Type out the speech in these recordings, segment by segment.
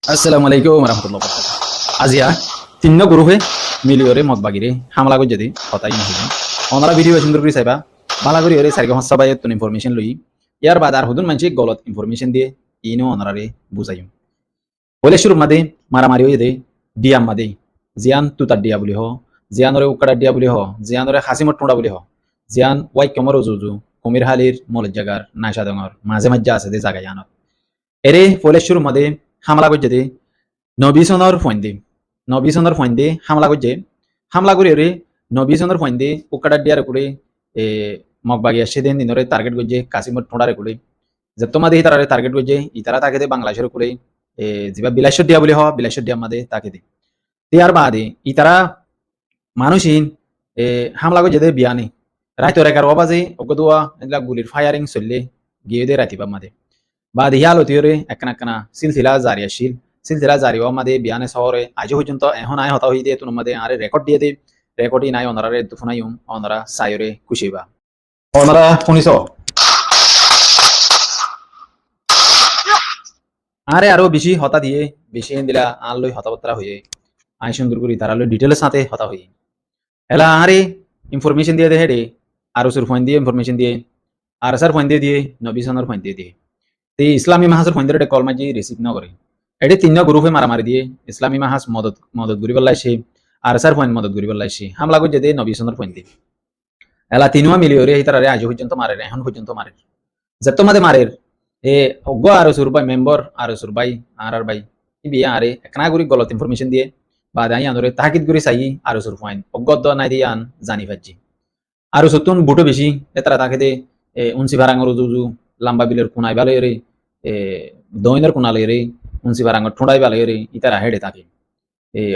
আসসালামু আলাইকুম রহমতুল্লাহ বরকাতুহু আজিয়া তিন্ন গ্রুপে মিলিয়রে মত বাগিরে হামলা করে যদি হতাই নহিলেন ওনারা ভিডিও সুন্দর করে চাইবা বালা করে ওরে সারিকে হস্তা বাই তুন ইনফরমেশন লই ইয়ার বাদ আর হুদুন মানসি গলত ইনফরমেশন দিয়ে ইনো ওনারে বুঝাইম বলে শুরু মাদে মারামারি হয়ে দে ডিয়াম মাদে জিয়ান তুতার ডিয়া বলি হ জিয়ানরে উকাড়া ডিয়া বলি হ জিয়ানরে হাসিমত টোড়া বলি হ জিয়ান ওয়াই কমর জুজু কুমির হালির মলজ জাগার নাশা ডঙর মাঝে মাঝে আছে দে জায়গা জানত এরে ফলে শুরু মাদে হামলা করে যদি নবী সনর ফন্দি হামলা করছে হামলা করে রে নবী সনর ফন্দি উকাটা দিয়ার করে এ মগবাগিয়া সেদিন দিনরে টার্গেট করছে কাশিমত ঠোঁড়ারে করে যে তোমাদের তারা টার্গেট করছে ইতারা তাকে দে বাংলাদেশের করে যেবা বিলাসর দিয়া বলে হ বিলাসর দিয়া মাদে তাকে দে দিয়ার বাদে ইতারা মানুষহীন হামলা করছে দে বিয়ানি রাইতর 11 বাজে অগদুয়া এগুলা গুলির ফায়ারিং চললে গিয়ে দে রাতিবা মাদে বাদ হিয়াল হতিরে একনা সিলসিলা জারি আসিল সিলসিলা জারি হওয়া মাদে বিয়ানে শহরে আজ পর্যন্ত এখন আয় হতা হই দিয়ে তুন মাদে আরে রেকর্ড দিয়ে দে রেকর্ডই নাই অনারে দুফনাইম অনারা সাইরে কুশিবা অনারা শুনিছ আরে আরো বেশি হতা দিয়ে বেশি দিলা আন লই হতাবত্রা হয়ে আই সুন্দর করি তারা লই ডিটেলের সাথে হতা হই এলা আরে ইনফরমেশন দিয়ে দে হেডে আরো সুর ফোন দিয়ে ইনফরমেশন দিয়ে আর স্যার ফোন দিয়ে নবী সনর ফোন দিয়ে ইসলামী মাহাজের ফোন দিয়ে কল মাঝি রিসিভ ন করে এটি তিন গ্রুপে মারামারি দিয়ে ইসলামী মাহাজ মদত করি পেলাইছে আর স্যার ফোন মদত করি পেলাইছে হামলা করে যেতে নবী সনর ফোন দিয়ে এলা তিনুয়া মিলি ওরে তারা আজ পর্যন্ত মারে এখন পর্যন্ত মারে যত মাদে মারে এ অজ্ঞ আর সুরবাই মেম্বার আর সুরবাই আর ভাই বিয়ে আরে একনা করে গলত ইনফরমেশন দিয়ে বা দাই আনরে তাকিদ করে চাই আর সুর ফোন অজ্ঞ নাই দিয়ে আন জানি পাচ্ছি আর সতুন বুটো বেশি তারা তাকে দে উনসি ভাড়াঙ্গর জুজু লাম্বা বিলের কোনায় ভালো রে দইনের কোনালে রে উনসি ভাড়াঙ্গর ঠোঁড়াই ভালো রে ইতারা হেডে থাকে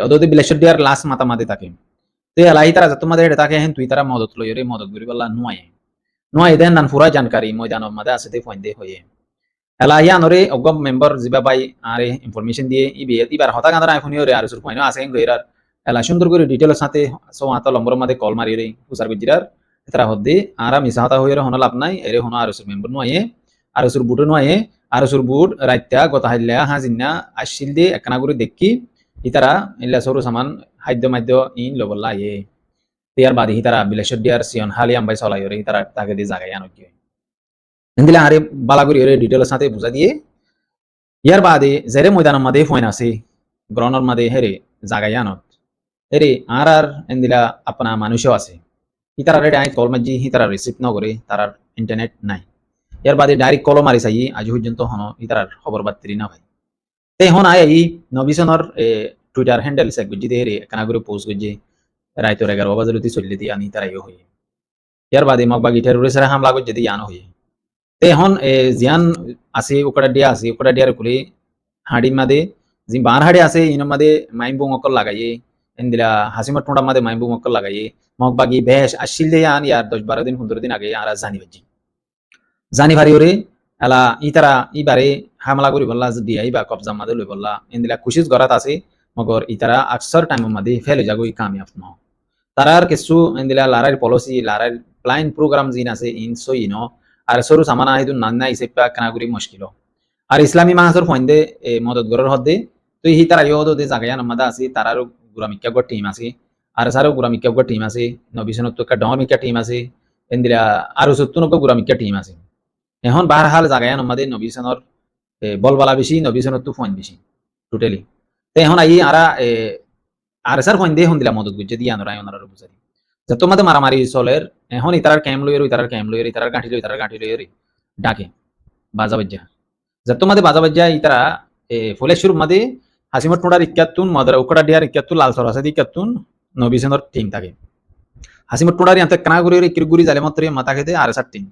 অদতে বিলেশ্বর দিয়ার লাশ মাতা মাতে থাকে তে এলাই তারা যত মাদে হেডে থাকে হেন তুই তারা মদত লই রে মদত করি বললা নুয়াই দেন নান ফুরা জানকারি ময়দান মাদে আছে তে ফোন দে হয়ে এলাই আনরে অজ্ঞ মেম্বার জিবা বাই আরে ইনফরমেশন দিয়ে ইবার হতা গান্দার আইফোন রে আর সুর ফোন আছে গইরার এলা সুন্দর করে ডিটেলের সাথে সো আতা লম্বর মাদে কল মারি রে ফুসার গুজিরার তারা হদ্দে আরা মিশা হতা হয়ে হন লাভ নাই এরে হন আর সুর মেম্বার নুয়াই আর সুর বুটো নয় আর সুর বুট রাইত্যা গত হাইলা হাজিনা আসিল দে একনা করে দেখি ইতারা ইল্লা সরু সামান খাদ্য মাদ্য ইন লবল্লা ইয়ার বাদে ইতারা বিলেশ্বর দিয়ার সিয়ন হালি আম্বাই চলাই রে ইতারা তাকে দিয়ে জাগাই আনো কি এন্দিলা আরে বালাগুড়ি রে ডিটেলের সাথে বুঝা দিয়ে ইয়ার বাদে জেরে ময়দানের মাদে ফোন আছে গ্রহণের মাদে হেরে জাগাই আনত হেরে আর এন্দিলা আপনা মানুষও আছে ইতারা রে ডাইরেক্ট কল মাজি ইতারা রিসিভ ন করে তারার ইন্টারনেট নাই ইয়ার বাদে ডাইরেক্ট কল মারি চাই আজ পর্যন্ত হন ইতার খবর বার্তি না হয় তে হন আই নবীসনের টুইটার হ্যান্ডেল চেক গুজি দিয়ে রে কানা করে পোস্ট গুজি রাইতর 11 বাজে লতি চললে দিয়ে আনি তারাইও হয়ে ইয়ার বাদে মগ বাগি টেরোরিস্টরা হামলা করে যদি আনো হয়ে তে হন জিয়ান আছে ওকড়া ডিয়ার করে হাড়ি মাদে জি বান হাড়ি আছে ইন মাদে মাইম্বু মকল লাগাইয়ে এন্দিলা হাসিমত টোড়া মাদে মাইম্বু মকল লাগাইয়ে মগ বাগি বেশ আসিল দিয়ে আন ইয়ার 10-12 দিন 15 দিন আগে আর জানি বাজি জানি ভারি ওরে এলা ইতারা ইবারে হামলা করি বললা যদি আইবা কবজা মাদে লই বললা ইন্দিলা খুশিস গরাত আছে মগর ইতারা আকসর টাইম মাদে ফেলে যাগই কামিয়াব ন তারার কিছু ইন্দিলা লারার পলিসি লারার প্ল্যান প্রোগ্রাম জিন আছে ইনসো ইনো আর সরু সামানা হিদু নান্না ইসেপা কানা করি মুশকিল আর ইসলামী মাহাজর ফন্দে মদত গরর হদে তো হি তারা ইয়দ দে জাগায়া নামাদা আছে তারার গুরামিকা গর টিম আছে আর সারো গুরামিকা গর টিম আছে নবিসনত কা ডমিকা টিম আছে ইন্দিলা আর সত্তুন কা গুরামিকা টিম আছে এখন বারহাল জাগায় আমাদের নবীসনের বলবালা বেশি নবীসনের তো ফোন বেশি টোটালি তো এখন আই আর স্যার ফোন দিয়ে হন দিলা মদত গুজে দিয়ে আনরা ওনারা বুঝারি যত মাদে মারামারি চলের এখন ইতারার ক্যাম লইর ইতারার গাঁঠি লইর ডাকে বাজা বাজ্জা যত মাদে বাজা বাজ্জা ইতারা ফুলেশ্বর মাদে হাসিমত টোড়ার ইক্কাতুন মাদার উকড়া ডিয়ার ইক্কাতুন লাল সরাসাদি ইক্কাতুন নবীসনের টিম থাকে হাসিমত টোড়ার ইয়াতে কানা গুরি কিরগুরি জালে মাত্র মাথা খেতে আর সার টিম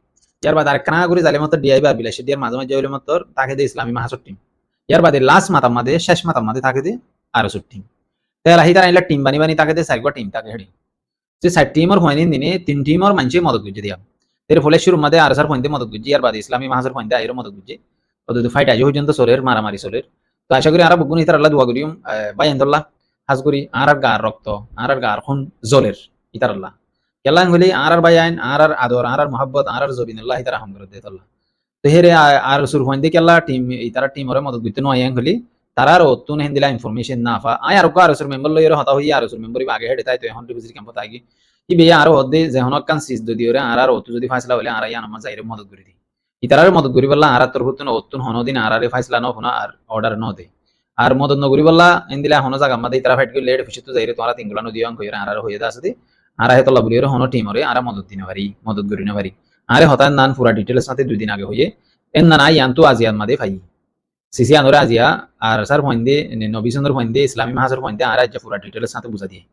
ইয়ার বাদে আর কানা করে জালে মতো ডিআই বা বিলাসী দিয়ার মাঝে মাঝে হইলে মতো তাকে দে ইসলামী মাহাসর টিম ইয়ার বাদে লাস্ট মাতার মাঝে শেষ মাতার মাঝে তাকে দে আর সুর টিম তাই লাহি তারা তাকে বানি তাকে দে সাইগা টিম তাকে হেডি যে সাইড টিমর হয়নি দিনে 3 টিমর মানছে মদত গুজে দিয়া এর ফলে শুরু মাঝে আর সার ফোন মদত গুজে ইয়ার বাদে ইসলামী মাহাসর ফোন আইরো মদত গুজে ওদের ফাইট আজ পর্যন্ত সোরের মারামারি সোরের তো আশা করি আর বগুন ইতার আল্লাহ দোয়া করিম বাইন্দুল্লাহ হাজ করি আর গার রক্ত আর গার খুন জলের ইতার আল্লাহ কেলাং হইলে আর বায়ান আর আদর আর মোহাব্বত আর জবিনুল্লাহ ইতারা হাম করে দেত আল্লাহ তো হেরে আর সুর ফোন দিয়ে কেলা টিম ইতারা টিম ওরে মদত করতে নয় হইলে তারার অতুন হেন্দিলা ইনফরমেশন না পা আই আর আরসুর মেম্বার লইয়ের হতা হই আরসুর মেম্বার আগে হেডে তাই তো এখন রিভিজি ক্যাম্প তাই ই বে আর হদে যে হনক কান সিজ যদি ওরে আর অতু যদি ফাইসলা হলে আর ইয়ান আমার যাইরে মদত করি দি ইতারার মদত করি বললা আর তোর হুতুন অতুন হনদিন আর আরে ফাইসলা ন হনা আর অর্ডার ন দে আর মদত নগরি বললা এন্দিলা হন জায়গা মাদে ইতারা ফাইট করে লেট ফিসে তো যাইরে তোরা তিনগুলা নদী অঙ্ক হইরা আর হইয়া আছে দি আর হেতলা বলিরে হন টিম ওরে আর মদত দিনে পারি মদত করি না পারি আরে হতার নান পুরা ডিটেইলস সাথে 2 দিন আগে হইয়ে এন না নাই আনতো আজিয়ান মাদে ফাই সিসি আনোরে আজিয়া আর স্যার ফইন্দে নবী সুন্দর ফইন্দে ইসলামী মাহাজর ফইন্দে আর আজ পুরা ডিটেইলস সাথে বুঝা দিয়ে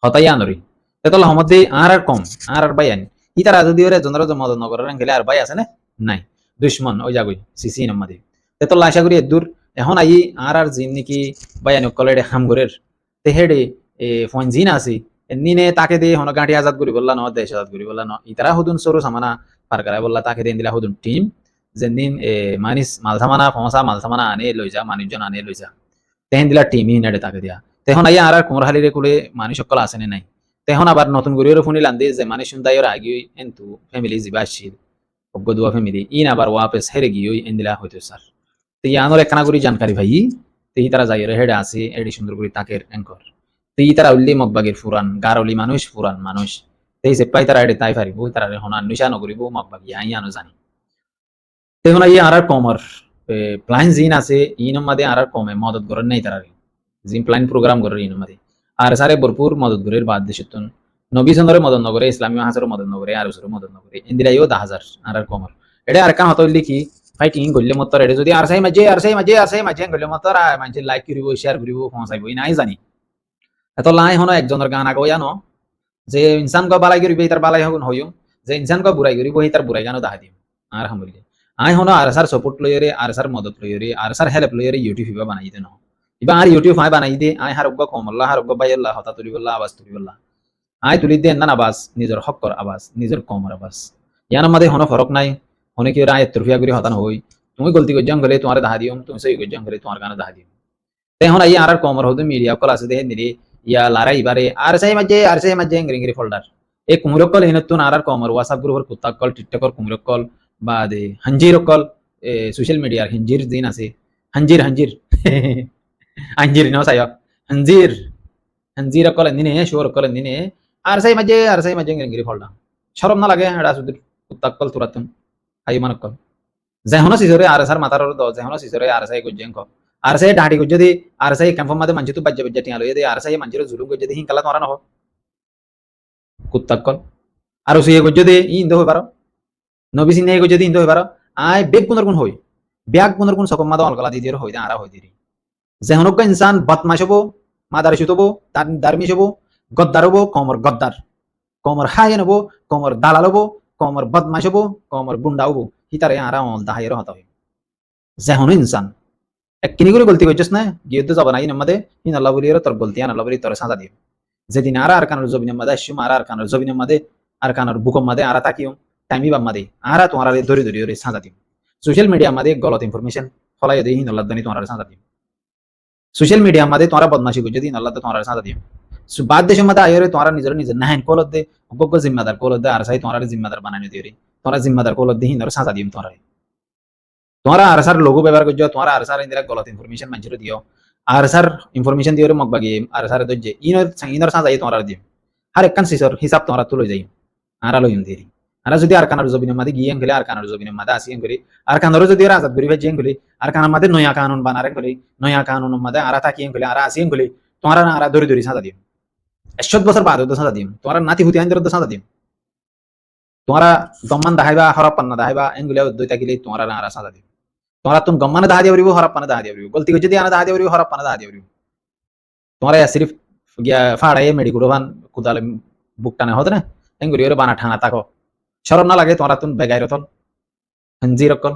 হতাই আনোরে তেতলা হমদে আর কম আর বায়ান ইতারা যদি ওরে জনর মদত নগরের গেলে আর বাই আছে না নাই দুশমন ওই জাগই সিসি নামাদে তেতলা আশা করি দূর এখন আই আর জিন নাকি বায়ান কলেডে হামগরের তে হেডে ফোন জিন আছে নিনে তাকে দে হন গাঁটি আজাদ করি বললা ন দেশ আজাদ করি বললা ন ইতারা হুদুন সরু সামানা পার করাই বললা তাকে দেন দিলা হুদুন টিম যেদিন মানিস মালসামানা ফমসা মালসামানা আনে লই যা মানুষজন আনে লই যা তেহেন দিলা টিম ই নেড়ে তাকে দিয়া তেহন আইয়া আর কুমরহালিরে কুলে মানুষ সকল আসেনে নাই তেহন আবার নতুন করিও ফোনি লান্দে যে মানুষ শুনতাইর আগে এন্তু ফ্যামিলি জিবা আসছিল অজ্ঞ দুয়া ফ্যামিলি ইন আবার ওয়াপেস হেরে গিয়ে এন্দিলা হইতো স্যার তো ইয়ানোর একখানা করি জানকারি ভাই তো ই তারা যাইরে হেডে আছে এডি সুন্দর করে তাকের অ্যাঙ্কর তো ই তারা উল্লি মগবাগের ফুরান গারলি মানুষ ফুরান মানুষ এই যে পাই তারা এডে তাই পারিব তারা হন নিশা নকরিব মগবাগি আইয়ানো জানি তেহন আই আর কমর প্ল্যান জিন আছে ইনম মাদে আর কমে মদত করেন নাই তারা জিন প্ল্যান প্রোগ্রাম করে ইনম মাদে আর সারে ভরপুর মদত করে বাদ দেশতুন নবী সুন্দরে মদত নগরে ইসলামী হাজার মদত নগরে আর উসুর মদত নগরে ইন্দিরাইও 10,000 আর কমর এটা আর কান হতো লিখি ফাইটিং গল্লে মত রেডি যদি আর সাই মাঝে গল্লে মত আর মাঝে লাইক করিব শেয়ার করিব পৌঁছাইব নাই জানি এত লাই হনো একজনের গান আগো জানো যে ইনসান কো বালাই করিবে তার বালাই হগুন হইও যে ইনসান কো বুড়াই করিব তার বুড়াই গানো দেখা দিম আর হামুলি আই হনো আর সার সাপোর্ট লইরে আর সার মদত লইরে আর সার হেল্প লইরে ইউটিউব হিবা বানাই দেন ইবা আর ইউটিউব হাই বানাই দে আই হার অগ্গ কমল্লাহ হার অগ্গ বাইল্লাহ হতা তুলি বল্লাহ আওয়াজ তুলি বল্লাহ আই তুলি দেন না আওয়াজ নিজের হকর আওয়াজ নিজের কমর আওয়াজ ইয়ার মধ্যে হনো ফরক নাই অনেকে রায় তরফিয়া করে হতান হই তুমি গলতি করজাম গলে তোমার দাহা দিও তুমি সই করজাম গলে তোমার গানে দাহা দিও তে হন আই আর কমর হদু মিডিয়া কল আছে দেহে নিরি ইয়া লারাই বারে আর সাই মাঝে ইংরিংরি ফোল্ডার এ কুমরকল হিনতুন আর কমর WhatsApp গ্রুপের কুত্তাকল টিকটকর কুমরকল বাদে হাঞ্জিরকল সোশ্যাল মিডিয়ার হাঞ্জির দিন আছে হাঞ্জির আঞ্জির ন সাই হাঞ্জির কল দিনে শোর কল দিনে আর সাই মাঝে ইংরিংরি ফোল্ডার শরম না লাগে এটা সুদূর কুত্তাকল তুরাতুন আই মানকল যেহনো সিজরে আর সার মাতার দ যেহনো সিজরে আর সাই গজ্জেঙ্ক আর সাই ডাঁটি গজ্জে আর সাই ক্যাম্পম মাদে মানজি তু বাজ্জে টিয়া লইয়ে দে আর সাই মানজির জুলুম গজ্জে দি হিংকালা তোরা নহ কুত্তাকল আর সুয়ে গজ্জে দে ই ইন্দো হই পারো নবী সিনে গজ্জে দি ইন্দো হই পারো আই বেগ গুনর গুণ হই ব্যাগ গুনর গুণ সকম মাদা অলগলা দি দির হই দে আরা হই দিরি যেহনো ক ইনসান বদমাশ হবো মাদার সুতবো তার দারমিশ হবো গদ্দার হবো কমর হায় নবো কমর দালাল হবো কমর বদমাশ হবো কমর গুন্ডা হবো হিতারে আরা অল দাহাইর হতা হই যেহনো ইনসান এককিনি করে গলতি করছিস না গিয়ে তো যাব না ইনমাদে ইন আল্লাহ বলির তোর গলতি আন আল্লাহ বলি তোর সাজা দিও যেদিন আর কানের জবিনের মাদে আসুম আর কানের জবিনের মাদে আর কানের বুকম মাদে আর তাকিও টাইমি বাম মাদে আর তোমার ধরে ধরে সাজা দিও সোশ্যাল মিডিয়া মাদে গলত ইনফরমেশন ফলাই দেই ইন আল্লাহ দানি তোমার সাজা দিও সোশ্যাল মিডিয়া মাদে তোমার বদমাশি করছে দিন আল্লাহ তোমার সাজা দিও বাদ দেশের মধ্যে আয়রে তোমার নিজের নাহেন কলত দে অজ্ঞ জিম্মাদার কলত দে আর সাই তোমার জিম্মাদার বানানি দিও রে তোমার জিম্মাদার কলত দে হিন্দর সাজা দিও তোমারা আর সার লোগো ব্যবহার করছো তোমারা আর সার ইন্দিরা গলত ইনফরমেশন মানছিলো দিও আর সার ইনফরমেশন দিও মগ বাগিয়ে আর সার দজ্জে ইনর সাজাই তোমার দিও আর একখান সিসর হিসাব তোমার তুলে যাই আর লইম দেরি আর যদি আর কানার জবিনের মাঝে গিয়ে গেলে আর কানার জবিনের মাঝে আসিয়ে গেলে আর কানারও যদি আজাদ করি জিয়ে গেলে আর কানার মাঝে নয়া কানুন বানারে গেলে নয়া কানুনের মাঝে আর থাকিয়ে গেলে আর আসিয়ে গেলে তোমার আর ধরি সাজা দিও 100 বছর বাদ সাজা দিও তোমার নাতি হুতি আইন সাজা দিও তোমারা গম্মান দাহাইবা হরপ্পান্না দাহাইবা এগুলো দুই থাকিলে তোমার আর সাজা দিও তোমার তুমি গম্মানে দাহা দিয়ে হরপ্পানে দাহা দিয়ে গলতি করছে দিয়ে দাহা দিয়ে হরপ্পানে দাহা দিয়ে তোমার সিরিফ গিয়া ফাড়াই মেডিকুডোভান কুদালে বুক টানে হতো না এগুলি ওরে বানা ঠানা থাকো সরম না লাগে তোমার তুমি বেগাই রতল হঞ্জি রকল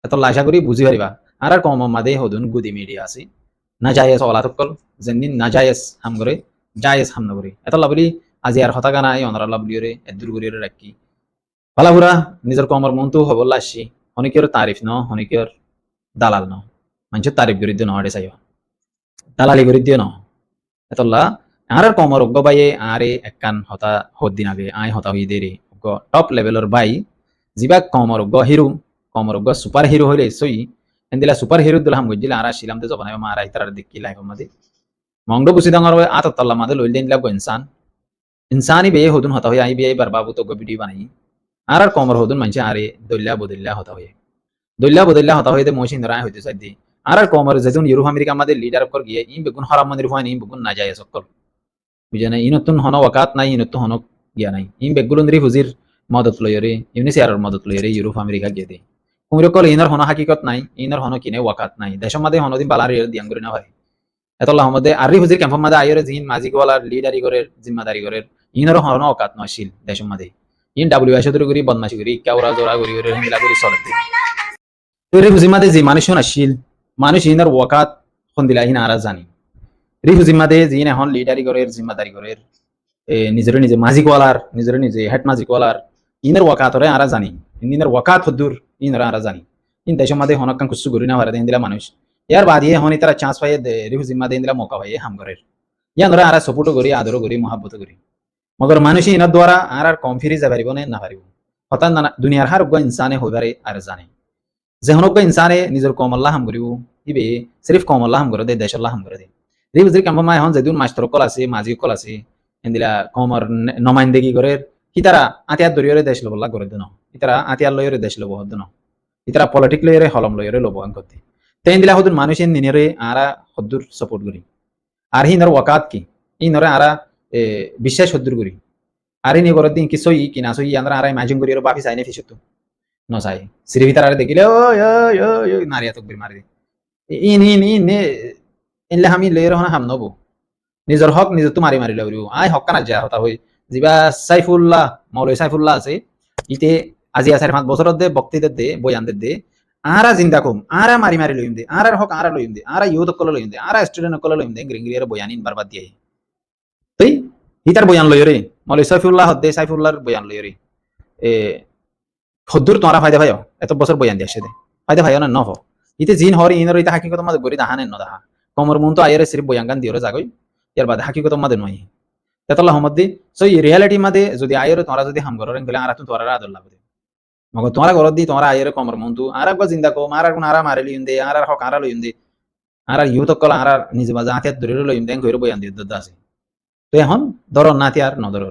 এত লাশা করি বুঝি পারিবা আর কম মাদে হদুন গুদি মিডিয়া আছে না যাইস অলা থকল যেদিন না যাইস হাম করে যাইস হাম না করে এত লাভলি আজি আর হতা গানা এই অনরা লাভলি রে এদুর করি রাখি ভালাপুরা নিজের কমর মন তো হবল আসি অনেকের তারিফ ন অনেকের দালাল ন মানুষের তারিফ করে দিও নড়ে চাই দালালি করে দিও ন এতলা আর কমর অজ্ঞ বাইয়ে আরে একখান হতা হদিন আগে আই হতা হই দেরি টপ লেভেলর বাই যিবা কমর অজ্ঞ হিরো কমর অজ্ঞ সুপার হিরো হইলে সই এন্দিলা সুপার হিরো দুল হাম গজিলা আরা শিলামতে জবানাই মা আরা ইতার দেখি লাইফ মাদে মংডো বুসি ডাঙর আততাল্লা মাদে লইল দেন লাগো ইনসানি বে হদুন হতা হই আই বে বার বাবু তো ভিডিও বানাই আর কমর হদুন মানছে আরে দল্লা হতা হই দল্লা হতা হই দে মশিন রায় হইতে সাইদি আর কমর যেজন ইউরোপ আমেরিকা আমাদের লিডার কর গিয়ে ইন বেগুন হারাম মন্দির হয় ইন বেগুন না যায় সকল বুঝানে ইনতুন হন ওয়াকাত নাই ইনতু হন গিয়া নাই ইন বেগুলন্দ্রি হুজির মদত লয়রে ইউনিসিয়ারের মদত লয়রে ইউরোপ আমেরিকা গিয়ে দে কুমিরকল ইনার হন হাকিকত নাই ইনার হন কিনে ওয়াকাত নাই দেশের মধ্যে হনদিন বালার দিয়াং করে না হয় এতল্লাহ মধ্যে আরি হুজির ক্যাম্পের মধ্যে আইরে জিন মাজিকওয়ালার লিডারি করে জিম্মাদারি করে ইনার হন ওয়াকাত নয়শীল দেশের মধ্যে ইন ডাব্লিউএসও করি বদমাশি করি কেওরা জোড়া করি হিলা করি চলে তো রে হুজির মধ্যে যে মানুষ আসিল মানুষ ইনার ওয়াকাত হন দিলা ইন আরা জানি রে হুজির মধ্যে জিন এখন লিডারি করে জিম্মাদারি করে নিজের নিজে মাজিকওয়ালার নিজের নিজে হেড মাজিকওয়ালার ইনার ওয়াকাতরে আরা জানি ইনার ওয়াকাত হদ্দুর ইনারা আরা জানি ইন দেশের মধ্যে হনকান কুসু করি না হারা দেন দিলা মানুষ ইয়ার বাদিয়ে হনি তারা চান্স পাইয়ে রিহুজির মধ্যে দিলা মৌকা পাইয়ে হাম করে ইয়ান ধরে আরা সপোর্ট করি আদর করি মহাব্বত করি মগর মানুষ ইনার দ্বারা আর কম ফিরি যা পারিব না পারিব হঠাৎ না দুনিয়ার হার উগ্র ইনসানে হইবারে আর জানে যে হনজ্ঞ ইনসানে নিজের কম আল্লাহ হাম করিব ইবে সিরিফ কম আল্লাহ হাম করে দে দেশ আল্লাহ হাম করে দে রিহুজির কাম্প মায় হন যেদিন মাস্টার কল আছে মাজি কল আছে এন্দিলা কমর নমাইন্দেগি করে ইতারা আতিয়ার দরিয়রে দেশ লবল্লা করে দেন ইতারা আতিয়ার লয়রে দেশ লব হদ না ইতারা পলিটিক লয়রে হলম লয়রে লব করতে তেন দিলা হদুর মানুষের নিনেরে আরা হদ্দুর সাপোর্ট করি আর হিনর ওয়াকাত কি ইনরে আরা বিশ্বাস হদ্দুর করি আর ইনি গরদ দিন কি সই কি না সই আমরা আরাই মাঝুম করি বাপি চাই না ফিসত ন চাই সিরি ভিতর আরে দেখিলে ও নারিয়া তকবির মারি ইন ইন ইন ইনলে আমি লয়রে হনা হাম নবো নিজের হক নিজে তো মারি মারি লবরিব আই হক কানা যা হতা হই যিবা সাইফুল্লাহ মৌলভী সাইফুল্লাহ আছে ইতে আজি 4-5 বছর দে বক্তৃতা দে বয়ান দে আরা জিন্দা কম আরা মারি মারি লইম দে আরা হক আরা লইম দে আরা ইউথ কল লইম দে আরা স্টুডেন্ট কল লইম দে গ্রিংরিয়ার বয়ানিন বারবার দিয়ে তুই হিতার বয়ান লইরে মৌলভী সাইফুল্লাহ দে সাইফুল্লাহর বয়ান লইরে এ খদ্দুর তোরা ফায়দা ভাইও এত বছর বয়ান দিয়ে আসে দে ফায়দা ভাইও না নহ ইতে জিন হরি ইনর ইতা হাকিকত মাঝে গরি দাহানে ন দাহা কমর মন তো আইরে সিরিফ বয়ান গান দিওরে জাগই ইয়ার বাদে হাকিকত মাঝে নয় তেতল্লাহ মধ্যে সো এই রিয়ালিটি মাঝে যদি আয়ের তোরা যদি হাম করেন গেলে আর তোরা আদর লাভ দে মগ তোরা ঘর দি তোরা আয়ের কমর মন তু আর একবার চিন্তা কম আর কোন আর মারি লইন দে আর হক আর লইন দে আর ইউথ কল আর নিজে মাঝে আতিয়ার ধরে লইন দেন কইরে বয়ান দি দদা আছে তো এখন ধর না তিয়ার ন ধর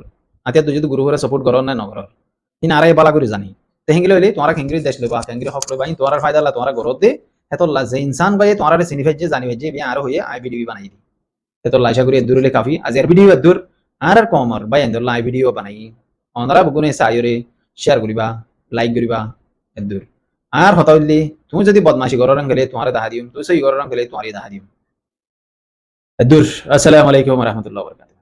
আতিয়ার যদি গুরু করে সাপোর্ট করন না নগর ইন আরাই বালা করে জানি তে হেঙ্গিলে হইলে তোরা হেঙ্গিরি দেশ লইবা হেঙ্গিরি হক লইবা ইন তোরা ফায়দা লা তোরা ঘর দে এতল্লা যে ইনসান ভাই তোরা সিনিফাই যে জানি ভাই যে আর হইয়ে আই ভিডিও বানাই দি এতল্লা আশা করি দূরলে কাফি আজ এর ভিডিও দূর আর কমর বাই এন্দর লাই ভিডিও বানাই অনরা বগুনে সাইরে শেয়ার করিবা লাইক করিবা এদুর আর হতা হইলি তুমি যদি বদমাশি করন গেলে তোমারে দাহা দিম তুই সই করন গেলে তোমারে দাহা দিম এদুর আসসালামু আলাইকুম ওয়া রাহমাতুল্লাহি ওয়া বারাকাতুহু